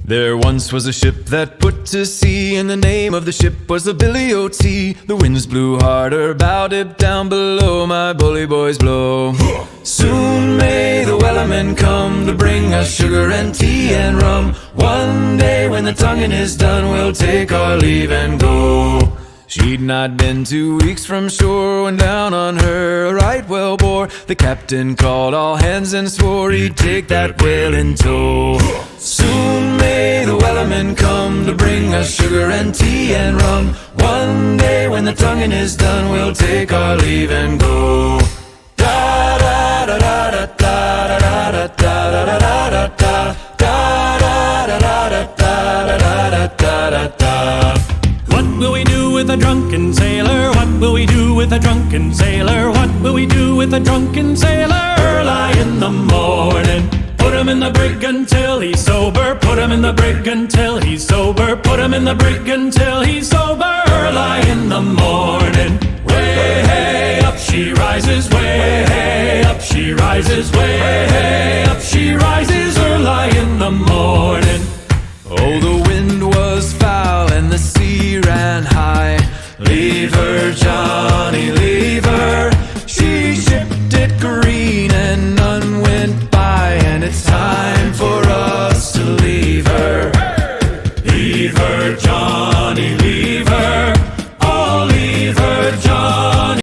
There once was a ship that put to sea, and the name of the ship was the Billy O.T. The winds blew harder, bow dip down below, my bully boys blow. Soon may the wellermen come to bring us sugar and tea and rum. One day when the tonguing is done, we'll take our leave and go. She'd not been 2 weeks from shore when down on her a right whale bore. The captain called all hands and swore he'd take that whale in tow. Soon may the wellermen come to bring us sugar and tea and rum. One day when the tonguing is done, we'll take our leave and go. Da da da da da da da da da da da da da da da da da da. What will we do with a drunken sailor? What will we do with a drunken sailor? What will we do with a drunken sailor? Early in the morning, put him in the brig until he's sober. Put him in the brig until he's sober. Put him in the brig until he's sober. Early in the morning, way hey up she rises, way hey up she rises, way